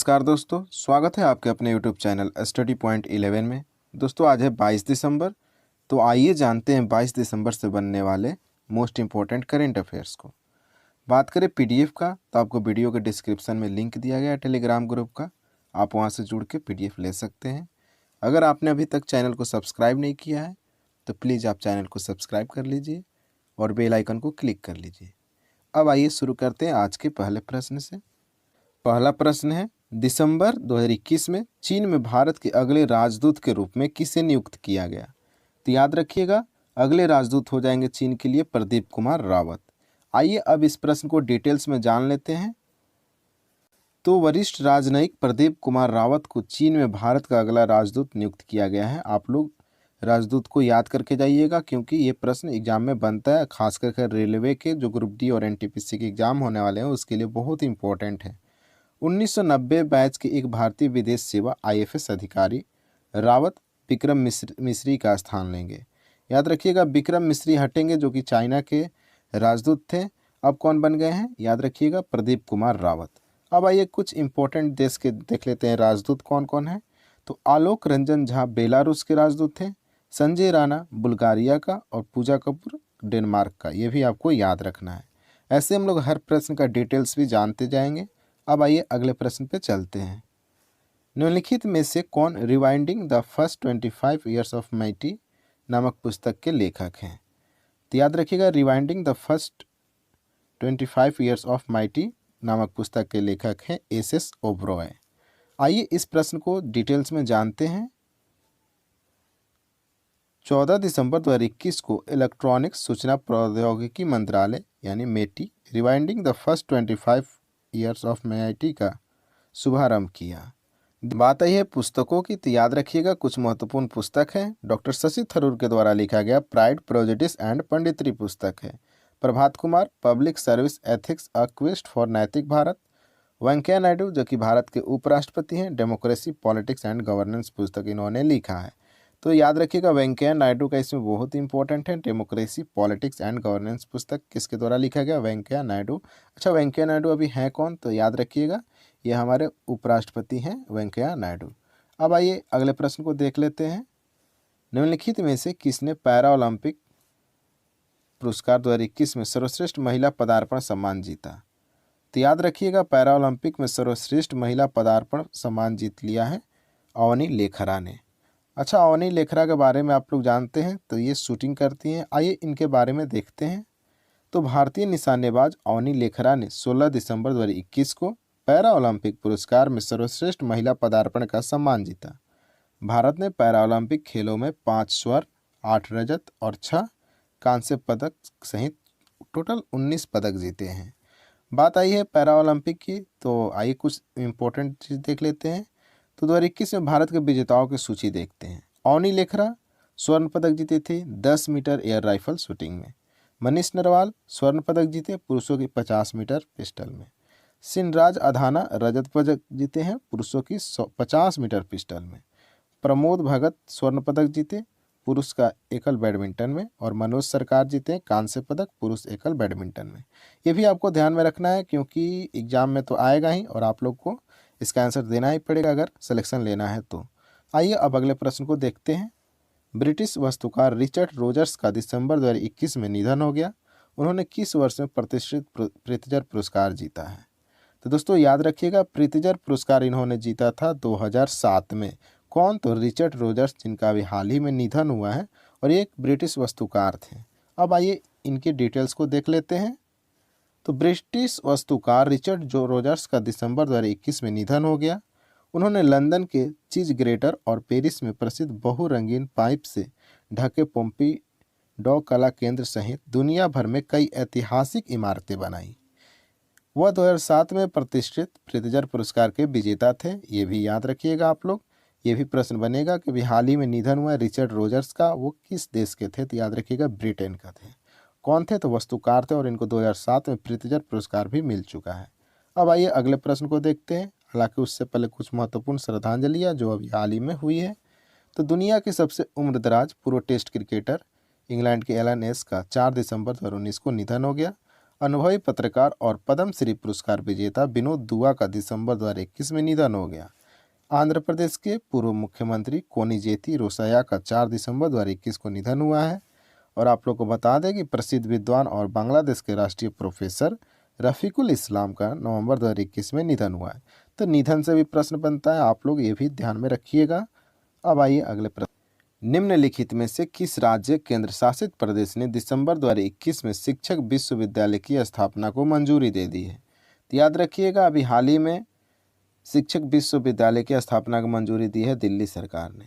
नमस्कार दोस्तों, स्वागत है आपके अपने यूट्यूब चैनल स्टडी पॉइंट 11 में। दोस्तों आज है 22 दिसंबर। तो आइए जानते हैं 22 दिसंबर से बनने वाले मोस्ट इम्पोर्टेंट करेंट अफेयर्स को। बात करें पीडीएफ का, तो आपको वीडियो के डिस्क्रिप्शन में लिंक दिया गया है टेलीग्राम ग्रुप का, आप वहां से जुड़ के पीडीएफ ले सकते हैं। अगर आपने अभी तक चैनल को सब्सक्राइब नहीं किया है तो प्लीज़ आप चैनल को सब्सक्राइब कर लीजिए और बेल आइकन को क्लिक कर लीजिए। अब आइए शुरू करते हैं आज के पहले प्रश्न से। पहला प्रश्न है, दिसंबर 2021 में चीन में भारत के अगले राजदूत के रूप में किसे नियुक्त किया गया? तो याद रखिएगा, अगले राजदूत हो जाएंगे चीन के लिए प्रदीप कुमार रावत। आइए अब इस प्रश्न को डिटेल्स में जान लेते हैं। तो वरिष्ठ राजनयिक प्रदीप कुमार रावत को चीन में भारत का अगला राजदूत नियुक्त किया गया है। आप लोग राजदूत को याद करके जाइएगा, क्योंकि ये प्रश्न एग्जाम में बनता है, खास करके रेलवे के जो ग्रुप डी और एनटीपीसी के एग्जाम होने वाले हैं उसके लिए बहुत इंपॉर्टेंट है। 1990 बैच के एक भारतीय विदेश सेवा आईएफएस अधिकारी रावत विक्रम मिश्री का स्थान लेंगे। याद रखिएगा, विक्रम मिश्री हटेंगे जो कि चाइना के राजदूत थे। अब कौन बन गए हैं? याद रखिएगा, प्रदीप कुमार रावत। अब आइए कुछ इंपॉर्टेंट देश के देख लेते हैं राजदूत कौन कौन है। तो आलोक रंजन झा बेलारूस के राजदूत थे, संजय राणा बुल्गारिया का और पूजा कपूर डेनमार्क का। ये भी आपको याद रखना है। ऐसे हम लोग हर प्रश्न का डिटेल्स भी जानते जाएंगे। अब आइए अगले प्रश्न पे चलते हैं। निम्नलिखित में से कौन rewinding the first 25 years of mighty नामक पुस्तक के लेखक हैं? तो याद रखिएगा, rewinding the first 25 years of mighty नामक पुस्तक के लेखक हैं एस ओबरॉय। आइए इस प्रश्न को डिटेल्स में जानते हैं। 14 दिसंबर 2021 को इलेक्ट्रॉनिक्स सूचना प्रौद्योगिकी मंत्रालय यानी MeitY rewinding the first 25 years of MeitY का शुभारंभ किया। बात आई है पुस्तकों की, तो याद रखिएगा कुछ महत्वपूर्ण पुस्तक हैं। डॉक्टर शशि थरूर के द्वारा लिखा गया प्राइड प्रेजुडिस एंड पंडितरी पुस्तक है। Prabhat Kumar public service ethics a quest for Naitik Bharat. Venkaiah Naidu जो कि भारत के उपराष्ट्रपति हैं, डेमोक्रेसी पॉलिटिक्स एंड गवर्नेंस पुस्तक इन्होंने लिखा है। तो याद रखिएगा वेंकैया नायडू का इसमें बहुत इंपॉर्टेंट है। डेमोक्रेसी पॉलिटिक्स एंड गवर्नेंस पुस्तक किसके द्वारा लिखा गया? वेंकैया नायडू। अच्छा, वेंकैया नायडू अभी हैं कौन? तो याद रखिएगा ये हमारे उपराष्ट्रपति हैं वेंकैया नायडू। अब आइए अगले प्रश्न को देख लेते हैं। निम्नलिखित में से किसने पैरा ओलंपिक पुरस्कार 2021 में सर्वश्रेष्ठ महिला पदार्पण सम्मान जीता? तो याद रखिएगा, पैरा ओलंपिक में सर्वश्रेष्ठ महिला पदार्पण सम्मान जीत लिया है अवनी लेखरा ने। अच्छा, अवनी लेखरा के बारे में आप लोग जानते हैं, तो ये शूटिंग करती हैं। आइए इनके बारे में देखते हैं। तो भारतीय निशानेबाज अवनी लेखरा ने 16 दिसंबर 2021 को पैरा ओलंपिक पुरस्कार में सर्वश्रेष्ठ महिला पदार्पण का सम्मान जीता। भारत ने पैरा ओलंपिक खेलों में 5 स्वर्ण, 8 रजत और 6 कांस्य पदक सहित टोटल 19 पदक जीते हैं। बात आई है पैरा ओलंपिक की, तो आइए कुछ इम्पोर्टेंट चीज़ देख लेते हैं। तो 2021 में भारत के विजेताओं की सूची देखते हैं। अवनी लेखरा स्वर्ण पदक जीते थे 10 मीटर एयर राइफल शूटिंग में। मनीष नरवाल स्वर्ण पदक जीते पुरुषों की 50 मीटर पिस्टल में। सिनराज अधाना रजत पदक जीते हैं पुरुषों की 50 मीटर पिस्टल में। प्रमोद भगत स्वर्ण पदक जीते पुरुष का एकल बैडमिंटन में। और मनोज सरकार जीते हैं कांस्य पदक पुरुष एकल बैडमिंटन में। ये भी आपको ध्यान में रखना है, क्योंकि एग्जाम में तो आएगा ही और आप लोग को इसका आंसर देना ही पड़ेगा अगर सिलेक्शन लेना है तो। आइए अब अगले प्रश्न को देखते हैं। ब्रिटिश वास्तुकार रिचर्ड रोजर्स का दिसंबर 2021 में निधन हो गया। उन्होंने किस वर्ष में प्रतिष्ठित प्रित्जर पुरस्कार जीता है? तो दोस्तों याद रखिएगा, प्रित्जर पुरस्कार इन्होंने जीता था 2007 में। कौन? तो रिचर्ड रोजर्स, जिनका अभी हाल ही में निधन हुआ है और ये एक ब्रिटिश वास्तुकार थे। अब आइए इनकी डिटेल्स को देख लेते हैं। तो ब्रिटिश वास्तुकार रिचर्ड रोजर्स का दिसंबर 2021 में निधन हो गया। उन्होंने लंदन के चीज ग्रेटर और पेरिस में प्रसिद्ध बहुरंगीन पाइप से ढके पोम्पिडो कला केंद्र सहित दुनिया भर में कई ऐतिहासिक इमारतें बनाई। वह 2007 में प्रतिष्ठित प्रित्जर पुरस्कार के विजेता थे। ये भी याद रखिएगा आप लोग। ये भी प्रश्न बनेगा कि भी हाल ही में निधन हुआ रिचर्ड रोजर्स का, वो किस देश के थे? तो याद रखिएगा ब्रिटेन का थे। कौन थे? तो वास्तुकार थे और इनको 2007 में प्रित्जर पुरस्कार भी मिल चुका है। अब आइए अगले प्रश्न को देखते हैं। हालांकि उससे पहले कुछ महत्वपूर्ण श्रद्धांजलियाँ जो अभी हाल ही में हुई है। तो दुनिया के सबसे उम्रदराज पूर्व टेस्ट क्रिकेटर इंग्लैंड के एलन एस का 4 दिसंबर 2019 को निधन हो गया। अनुभवी पत्रकार और पद्मश्री पुरस्कार विजेता विनोद दुआ का दिसंबर 2021 में निधन हो गया। आंध्र प्रदेश के पूर्व मुख्यमंत्री कोनिजेती रोसैया का 4 दिसंबर 2021 को निधन हुआ है। और आप लोग को बता दें कि प्रसिद्ध विद्वान और बांग्लादेश के राष्ट्रीय प्रोफेसर रफ़ीकुल इस्लाम का नवंबर 2021 में निधन हुआ है। तो निधन से भी प्रश्न बनता है, आप लोग ये भी ध्यान में रखिएगा। अब आइए अगले प्रश्न। निम्नलिखित में से किस राज्य केंद्र शासित प्रदेश ने दिसंबर 2021 में शिक्षक विश्वविद्यालय की स्थापना को मंजूरी दे दी है? तो याद रखिएगा, अभी हाल ही में शिक्षक विश्वविद्यालय की स्थापना को मंजूरी दी है दिल्ली सरकार ने।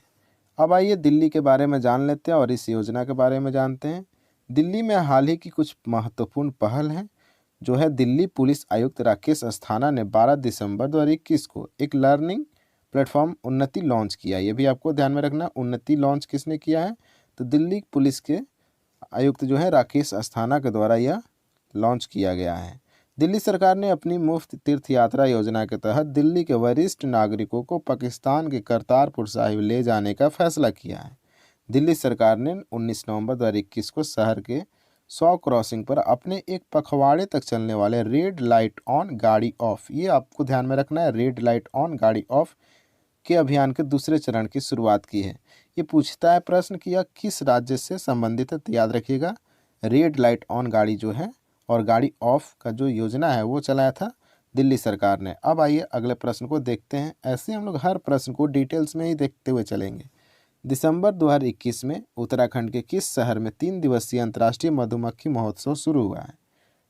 अब आइए दिल्ली के बारे में जान लेते हैं और इस योजना के बारे में जानते हैं। दिल्ली में हाल ही की कुछ महत्वपूर्ण पहल हैं जो है दिल्ली पुलिस आयुक्त राकेश अस्थाना ने 12 दिसंबर 2021 को एक लर्निंग प्लेटफॉर्म उन्नति लॉन्च किया। ये भी आपको ध्यान में रखना, उन्नति लॉन्च किसने किया है? तो दिल्ली पुलिस के आयुक्त जो है राकेश अस्थाना के द्वारा यह लॉन्च किया गया है। दिल्ली सरकार ने अपनी मुफ्त तीर्थ यात्रा योजना के तहत दिल्ली के वरिष्ठ नागरिकों को पाकिस्तान के करतारपुर साहिब ले जाने का फैसला किया है। दिल्ली सरकार ने 19 नवंबर 2021 को शहर के 100 क्रॉसिंग पर अपने एक पखवाड़े तक चलने वाले रेड लाइट ऑन गाड़ी ऑफ, ये आपको ध्यान में रखना है, रेड लाइट ऑन गाड़ी ऑफ के अभियान के दूसरे चरण की शुरुआत की है। ये पूछता है प्रश्न कि यह किस राज्य से संबंधित है? तो याद रखिएगा, रेड लाइट ऑन गाड़ी जो है और गाड़ी ऑफ का जो योजना है वो चलाया था दिल्ली सरकार ने। अब आइए अगले प्रश्न को देखते हैं। ऐसे हम लोग हर प्रश्न को डिटेल्स में ही देखते हुए चलेंगे। दिसंबर 2021 में उत्तराखंड के किस शहर में 3 दिवसीय अंतर्राष्ट्रीय मधुमक्खी महोत्सव शुरू हुआ है?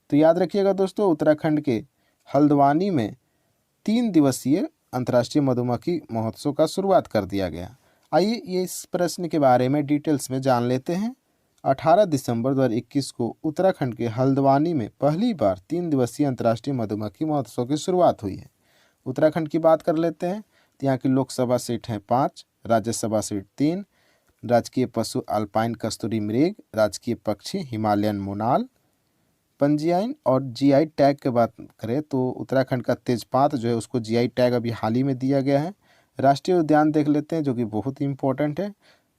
तो याद रखिएगा दोस्तों, उत्तराखंड के हल्द्वानी में 3 दिवसीय अंतर्राष्ट्रीय मधुमक्खी महोत्सव का शुरुआत कर दिया गया। आइए ये इस प्रश्न के बारे में डिटेल्स में जान लेते हैं। 18 दिसंबर 2021 को उत्तराखंड के हल्द्वानी में पहली बार 3 दिवसीय अंतर्राष्ट्रीय मधुमक्खी महोत्सव की शुरुआत हुई है। उत्तराखंड की बात कर लेते हैं तो यहाँ की लोकसभा सीट हैं 5, राज्यसभा सीट 3, राजकीय पशु अल्पाइन कस्तूरी मृग, राजकीय पक्षी हिमालयन मोनाल। पंजीयन और जीआई टैग की बात करें तो उत्तराखंड का तेजपात जो है उसको जीआई टैग अभी हाल ही में दिया गया है। राष्ट्रीय उद्यान देख लेते हैं जो कि बहुत ही इंपॉर्टेंट है।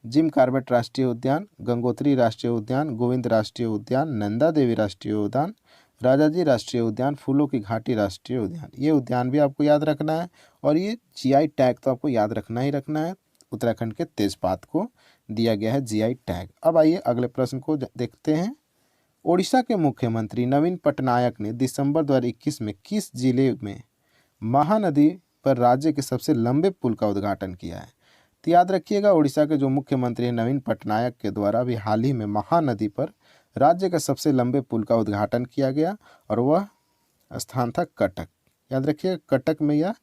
जिम कार्बेट राष्ट्रीय उद्यान, गंगोत्री राष्ट्रीय उद्यान, गोविंद राष्ट्रीय उद्यान, नंदा देवी राष्ट्रीय उद्यान, राजाजी राष्ट्रीय उद्यान, फूलों की घाटी राष्ट्रीय उद्यान। ये उद्यान भी आपको याद रखना है और ये जीआई टैग तो आपको याद रखना ही रखना है। उत्तराखंड के तेजपात को दिया गया है जीआई टैग। अब आइए अगले प्रश्न को देखते हैं। ओडिशा के मुख्यमंत्री नवीन पटनायक ने दिसंबर 2021 में किस जिले में महानदी पर राज्य के सबसे लंबे पुल का उद्घाटन किया है? तो याद रखिएगा, उड़ीसा के जो मुख्यमंत्री हैं नवीन पटनायक के द्वारा अभी हाल ही में महानदी पर राज्य के सबसे लंबे पुल का उद्घाटन किया गया और वह स्थान था कटक। याद रखिए, कटक में यह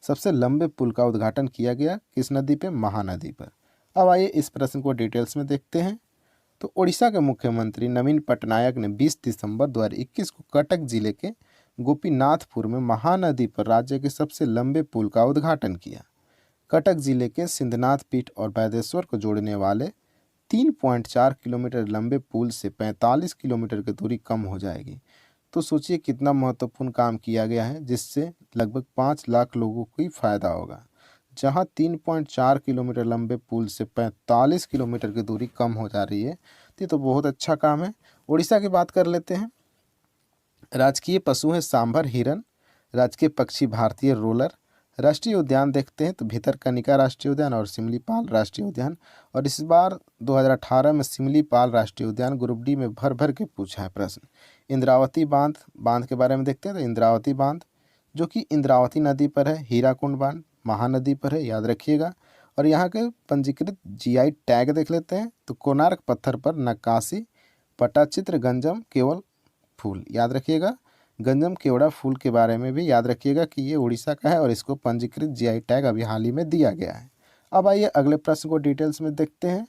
सबसे लंबे पुल का उद्घाटन किया गया। किस नदी पे? महानदी पर। अब आइए इस प्रश्न को डिटेल्स में देखते हैं। तो उड़ीसा के मुख्यमंत्री नवीन पटनायक ने 20 दिसंबर 2021 को कटक जिले के गोपीनाथपुर में महानदी पर राज्य के सबसे लंबे पुल का उद्घाटन किया। कटक जिले के सिंधनाथ पीठ और बैदेश्वर को जोड़ने वाले 3.4 किलोमीटर लंबे पुल से 45 किलोमीटर की दूरी कम हो जाएगी। तो सोचिए कितना महत्वपूर्ण काम किया गया है जिससे लगभग 5 लाख लोगों को फ़ायदा होगा। जहां 3.4 किलोमीटर लंबे पुल से 45 किलोमीटर की दूरी कम हो जा रही है, तो बहुत अच्छा काम है। उड़ीसा की बात कर लेते हैं। राजकीय पशु है सांभर हिरन, राजकीय पक्षी भारतीय रोलर। राष्ट्रीय उद्यान देखते हैं तो भितरकनिका राष्ट्रीय उद्यान और सिमलीपाल राष्ट्रीय उद्यान। और इस बार 2018 में सिमलीपाल राष्ट्रीय उद्यान ग्रुप डी में भर भर के पूछा है प्रश्न। इंद्रावती बांध के बारे में देखते हैं तो इंद्रावती बांध जो कि इंद्रावती नदी पर है, हीराकुंड बांध महानदी पर है, याद रखिएगा। और यहाँ के पंजीकृत जीआई टैग देख लेते हैं तो कोणार्क पत्थर पर नक्काशी, पट्टचित्र, गंजम केवल फूल, याद रखिएगा। गंजम केवड़ा फूल के बारे में भी याद रखिएगा कि ये उड़ीसा का है और इसको पंजीकृत जीआई टैग अभी हाल ही में दिया गया है। अब आइए अगले प्रश्न को डिटेल्स में देखते हैं।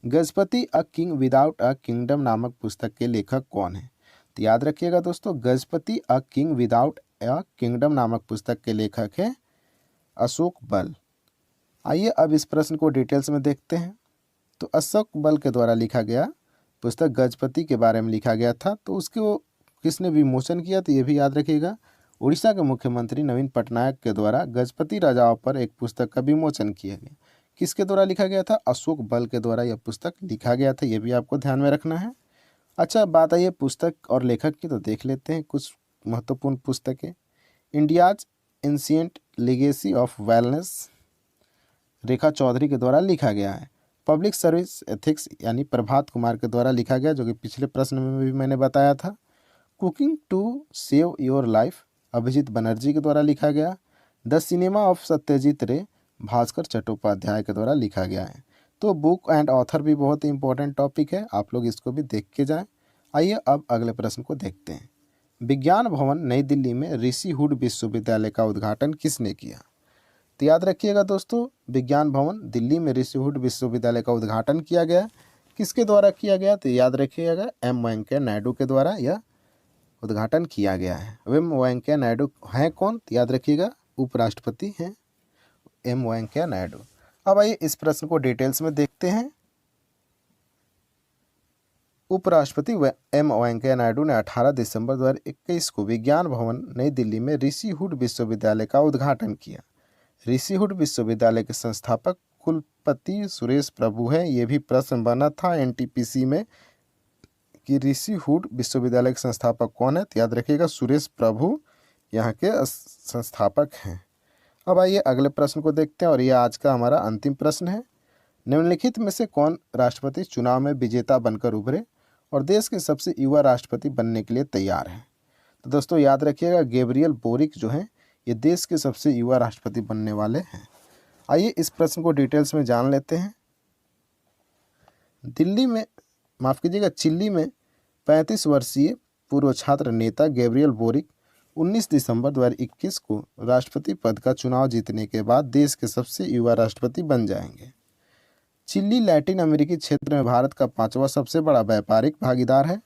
Gajapati a king without a kingdom नामक पुस्तक के लेखक कौन है? तो याद रखिएगा दोस्तों, Gajapati a king without a kingdom नामक पुस्तक के लेखक है अशोक बल। आइए अब इस प्रश्न को डिटेल्स में देखते हैं। तो अशोक बल के द्वारा लिखा गया पुस्तक गजपति के बारे में लिखा गया था। तो उसको किसने विमोचन किया? तो ये भी याद रखिएगा, उड़ीसा के मुख्यमंत्री नवीन पटनायक के द्वारा गजपति राजाओं पर एक पुस्तक का विमोचन किया गया। किसके द्वारा लिखा गया था? अशोक बल के द्वारा यह पुस्तक लिखा गया था। ये भी आपको ध्यान में रखना है। अच्छा, बात आई है पुस्तक और लेखक की, तो देख लेते हैं कुछ महत्वपूर्ण पुस्तकें। India's ancient legacy of wellness, Rekha Chaudhary के द्वारा लिखा गया है। पब्लिक सर्विस एथिक्स यानी प्रभात कुमार के द्वारा लिखा गया, जो कि पिछले प्रश्न में भी मैंने बताया था। Cooking to save your life, Abhijit Banerjee के द्वारा लिखा गया। द सिनेमा ऑफ सत्यजीत रे, भास्कर चट्टोपाध्याय के द्वारा लिखा गया है। तो बुक एंड ऑथर भी बहुत ही इंपॉर्टेंट टॉपिक है, आप लोग इसको भी देख के जाएं। आइए अब अगले प्रश्न को देखते हैं। विज्ञान भवन नई दिल्ली में ऋषि हुड विश्वविद्यालय का उद्घाटन किसने किया? तो याद रखिएगा दोस्तों, विज्ञान भवन दिल्ली में ऋषि हुड विश्वविद्यालय का उद्घाटन किया गया। किसके द्वारा किया गया? तो याद रखिएगा एम वेंकैया नायडू के द्वारा यह उद्घाटन किया गया है। एम वेंकैया नायडू हैं कौन? तो याद रखिएगा उपराष्ट्रपति हैं एम वेंकैया नायडू। अब आइए इस प्रश्न को डिटेल्स में देखते हैं। उपराष्ट्रपति एम वेंकैया नायडू ने 18 दिसंबर 2021 को विज्ञान भवन नई दिल्ली में ऋषि हुड विश्वविद्यालय का उद्घाटन किया। ऋषि हुड विश्वविद्यालय के संस्थापक कुलपति सुरेश प्रभु हैं। ये भी प्रश्न बना था एनटीपीसी में कि ऋषि हुड विश्वविद्यालय के संस्थापक कौन है? तो याद रखिएगा सुरेश प्रभु यहाँ के संस्थापक हैं। अब आइए अगले प्रश्न को देखते हैं, और यह आज का हमारा अंतिम प्रश्न है। निम्नलिखित में से कौन राष्ट्रपति चुनाव में विजेता बनकर उभरे और देश के सबसे युवा राष्ट्रपति बनने के लिए तैयार हैं? तो दोस्तों याद रखिएगा गैब्रियल बोरिक जो हैं ये देश के सबसे युवा राष्ट्रपति बनने वाले हैं। आइए इस प्रश्न को डिटेल्स में जान लेते हैं। चिली में 35 वर्षीय पूर्व छात्र नेता गैब्रियल बोरिक 19 दिसंबर 2021 को राष्ट्रपति पद का चुनाव जीतने के बाद देश के सबसे युवा राष्ट्रपति बन जाएंगे। चिली लैटिन अमेरिकी क्षेत्र में भारत का 5वां सबसे बड़ा व्यापारिक भागीदार है।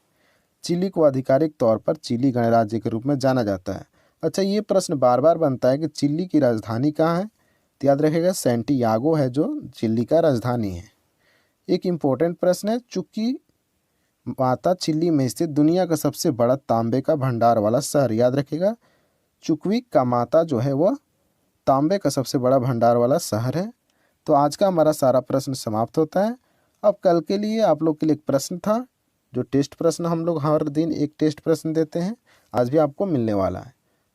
चिली को आधिकारिक तौर पर चिली गणराज्य के रूप में जाना जाता है। अच्छा, ये प्रश्न बार बार बनता है कि चिली की राजधानी कहाँ है? तो याद रखिएगा सैंटियागो है जो चिली का राजधानी है। एक इम्पोर्टेंट प्रश्न है, चूंकि माता चिली में स्थित दुनिया का सबसे बड़ा तांबे का भंडार वाला शहर, याद रखिएगा चुकवी का माता जो है वह तांबे का सबसे बड़ा भंडार वाला शहर है। तो आज का हमारा सारा प्रश्न समाप्त होता है। अब कल के लिए आप लोग के लिए एक प्रश्न था, जो टेस्ट प्रश्न हम लोग हर दिन एक टेस्ट प्रश्न देते हैं, आज भी आपको मिलने वाला है।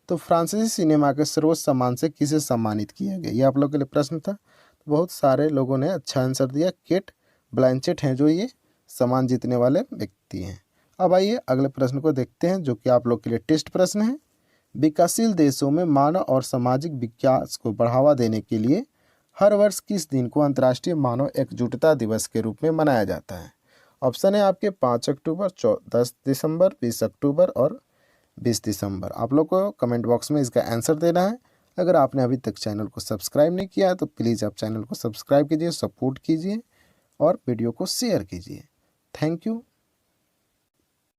तो फ्रांसीसी सिनेमा के सर्वोच्च सम्मान से किसे सम्मानित किया गया, ये आप लोग के लिए प्रश्न था। बहुत सारे लोगों ने अच्छा आंसर दिया। केट ब्लैंचेट हैं जो ये सम्मान जीतने वाले व्यक्ति हैं। अब आइए अगले प्रश्न को देखते हैं, जो कि आप लोग के लिए टेस्ट प्रश्न है। विकासशील देशों में मानव और सामाजिक विकास को बढ़ावा देने के लिए हर वर्ष किस दिन को अंतर्राष्ट्रीय मानव एकजुटता दिवस के रूप में मनाया जाता है? ऑप्शन है आपके 5 अक्टूबर, 10 दिसंबर, 20 अक्टूबर और 20 दिसंबर। आप लोग को कमेंट बॉक्स में इसका आंसर देना है। अगर आपने अभी तक चैनल को सब्सक्राइब नहीं किया है तो प्लीज़ आप चैनल को सब्सक्राइब कीजिए, सपोर्ट कीजिए और वीडियो को शेयर कीजिए। Thank you.